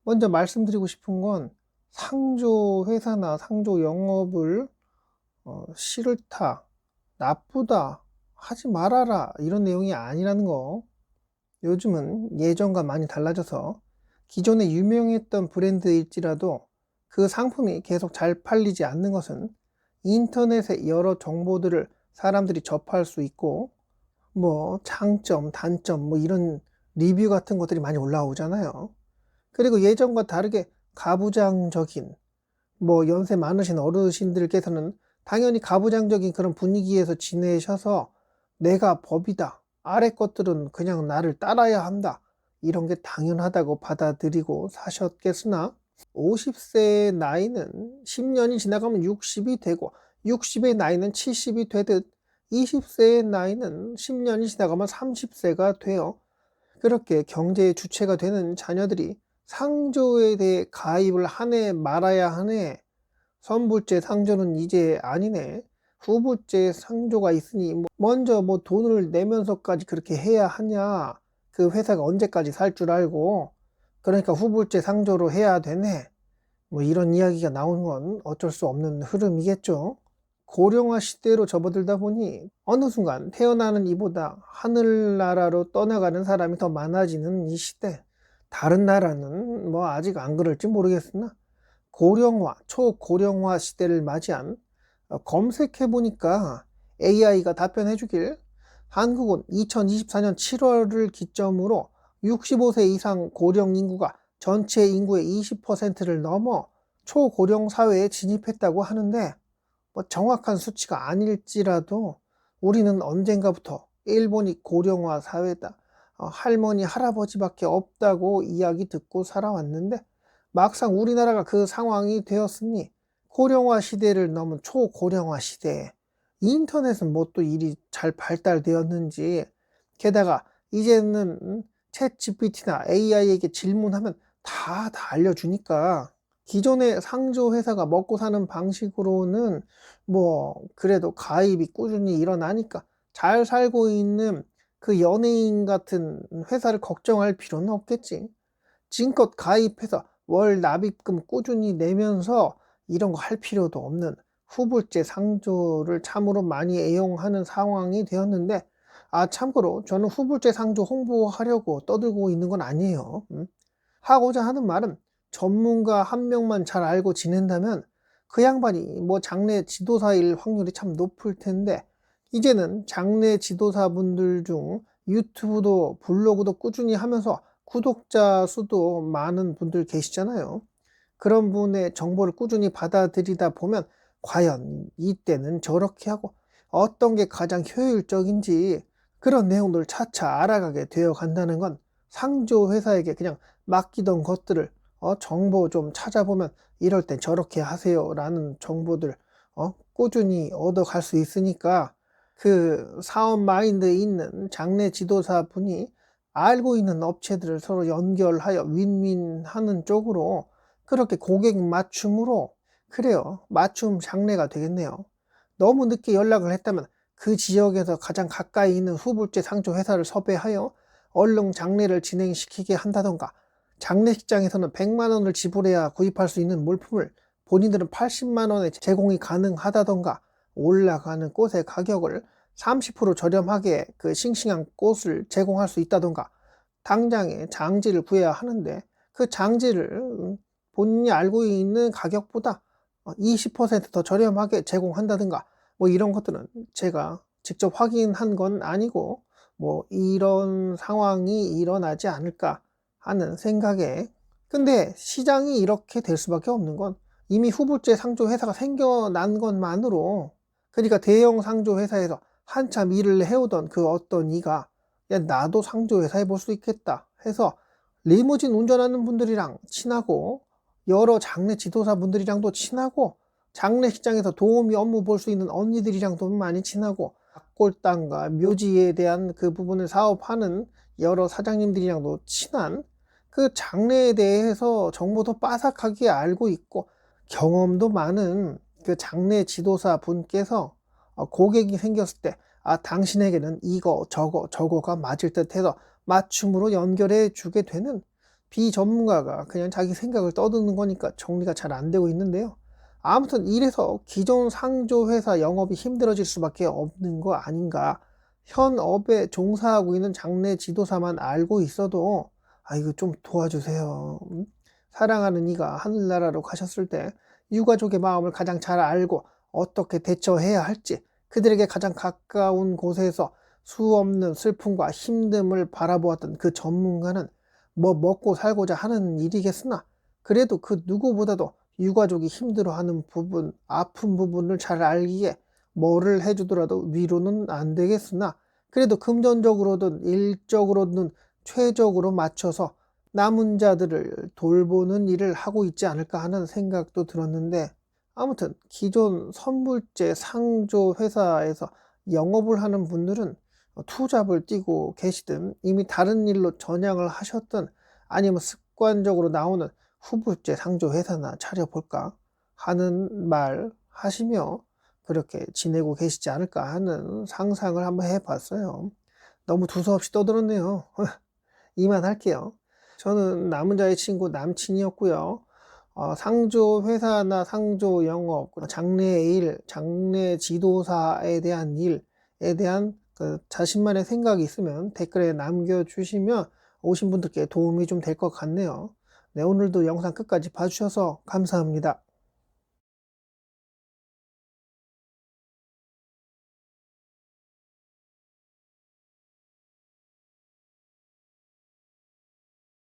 먼저 말씀드리고 싶은 건 상조 회사나 상조 영업을 싫다, 나쁘다, 하지 말아라 이런 내용이 아니라는 거. 요즘은 예전과 많이 달라져서 기존에 유명했던 브랜드일지라도 그 상품이 계속 잘 팔리지 않는 것은 인터넷에 여러 정보들을 사람들이 접할 수 있고 뭐 장점, 단점 뭐 이런 리뷰 같은 것들이 많이 올라오잖아요. 그리고 예전과 다르게 가부장적인 뭐 연세 많으신 어르신들께서는 당연히 가부장적인 그런 분위기에서 지내셔서 내가 법이다. 아래 것들은 그냥 나를 따라야 한다. 이런 게 당연하다고 받아들이고 사셨겠으나 50세의 나이는 10년이 지나가면 60이 되고 60의 나이는 70이 되듯 20세의 나이는 10년이 지나가면 30세가 되어 그렇게 경제의 주체가 되는 자녀들이 상조에 대해 가입을 하네 말아야 하네. 선불제 상조는 이제 아니네. 후불제 상조가 있으니 먼저 뭐 돈을 내면서까지 그렇게 해야 하냐. 그 회사가 언제까지 살 줄 알고. 그러니까 후불제 상조로 해야 되네. 뭐 이런 이야기가 나오는 건 어쩔 수 없는 흐름이겠죠. 고령화 시대로 접어들다 보니 어느 순간 태어나는 이보다 하늘나라로 떠나가는 사람이 더 많아지는 이 시대. 다른 나라는 뭐 아직 안 그럴지 모르겠으나 고령화, 초고령화 시대를 맞이한 검색해보니까 AI가 답변해 주길 한국은 2024년 7월을 기점으로 65세 이상 고령 인구가 전체 인구의 20%를 넘어 초고령 사회에 진입했다고 하는데 뭐 정확한 수치가 아닐지라도 우리는 언젠가부터 일본이 고령화 사회다. 할머니, 할아버지밖에 없다고 이야기 듣고 살아왔는데 막상 우리나라가 그 상황이 되었으니 고령화 시대를 넘은 초고령화 시대에 인터넷은 뭐 또 일이 잘 발달되었는지 게다가 이제는 챗 GPT나 AI에게 질문하면 다 알려주니까 기존의 상조 회사가 먹고 사는 방식으로는 뭐 그래도 가입이 꾸준히 일어나니까 잘 살고 있는 그 연예인 같은 회사를 걱정할 필요는 없겠지. 지금껏 가입해서 월 납입금 꾸준히 내면서 이런 거 할 필요도 없는 후불제 상조를 참으로 많이 애용하는 상황이 되었는데 참고로 저는 후불제 상조 홍보하려고 떠들고 있는 건 아니에요. 하고자 하는 말은 전문가 한 명만 잘 알고 지낸다면 그 양반이 뭐 장래 지도사일 확률이 참 높을 텐데 이제는 장래 지도사분들 중 유튜브도 블로그도 꾸준히 하면서 구독자 수도 많은 분들 계시잖아요. 그런 분의 정보를 꾸준히 받아들이다 보면 과연 이때는 저렇게 하고 어떤 게 가장 효율적인지 그런 내용들을 차차 알아가게 되어 간다는 건 상조 회사에게 그냥 맡기던 것들을 정보 좀 찾아보면 이럴 땐 저렇게 하세요 라는 정보들 꾸준히 얻어갈 수 있으니까 그 사업 마인드에 있는 장래 지도사 분이 알고 있는 업체들을 서로 연결하여 윈윈 하는 쪽으로 그렇게 고객 맞춤으로 그래요. 맞춤 장래가 되겠네요. 너무 늦게 연락을 했다면 그 지역에서 가장 가까이 있는 후불제 상조 회사를 섭외하여 얼른 장례를 진행시키게 한다던가 장례식장에서는 100만 원을 지불해야 구입할 수 있는 물품을 본인들은 80만 원에 제공이 가능하다던가 올라가는 꽃의 가격을 30% 저렴하게 그 싱싱한 꽃을 제공할 수 있다던가 당장에 장지를 구해야 하는데 그 장지를 본인이 알고 있는 가격보다 20%더 저렴하게 제공한다든가 뭐 이런 것들은 제가 직접 확인한 건 아니고 뭐 이런 상황이 일어나지 않을까 하는 생각에 근데 시장이 이렇게 될 수밖에 없는 건 이미 후불제 상조 회사가 생겨난 것만으로 그러니까 대형 상조 회사에서 한참 일을 해오던 그 어떤 이가 야 나도 상조 회사 해볼 수 있겠다 해서 리무진 운전하는 분들이랑 친하고 여러 장례 지도사 분들이랑도 친하고 장례식장에서 도우미 업무 볼 수 있는 언니들이랑도 많이 친하고 닭골당과 묘지에 대한 그 부분을 사업하는 여러 사장님들이랑도 친한 그 장래에 대해서 정보도 빠삭하게 알고 있고 경험도 많은 그 장례 지도사 분께서 고객이 생겼을 때 당신에게는 이거 저거가 맞을 듯 해서 맞춤으로 연결해 주게 되는 비전문가가 그냥 자기 생각을 떠드는 거니까 정리가 잘 안 되고 있는데요. 아무튼 이래서 기존 상조회사 영업이 힘들어질 수밖에 없는 거 아닌가. 현 업에 종사하고 있는 장내 지도사만 알고 있어도 이거 좀 도와주세요. 사랑하는 이가 하늘나라로 가셨을 때 유가족의 마음을 가장 잘 알고 어떻게 대처해야 할지, 그들에게 가장 가까운 곳에서 수없는 슬픔과 힘듦을 바라보았던 그 전문가는 뭐 먹고 살고자 하는 일이겠으나 그래도 그 누구보다도 유가족이 힘들어하는 부분, 아픈 부분을 잘 알기에 뭐를 해주더라도 위로는 안 되겠으나 그래도 금전적으로든 일적으로든 최적으로 맞춰서 남은 자들을 돌보는 일을 하고 있지 않을까 하는 생각도 들었는데, 아무튼 기존 선물제 상조 회사에서 영업을 하는 분들은 투잡을 뛰고 계시든 이미 다른 일로 전향을 하셨든 아니면 습관적으로 나오는 후불제 상조 회사나 차려볼까 하는 말 하시며 그렇게 지내고 계시지 않을까 하는 상상을 한번 해봤어요. 너무 두서없이 떠들었네요. 이만 할게요. 저는 남은 자의 친구 남친이었고요. 상조 회사나 상조 영업, 장래의 일, 장래 지도사에 대한 일에 대한 그 자신만의 생각이 있으면 댓글에 남겨주시면 오신 분들께 도움이 좀 될 것 같네요. 네, 오늘도 영상 끝까지 봐주셔서 감사합니다.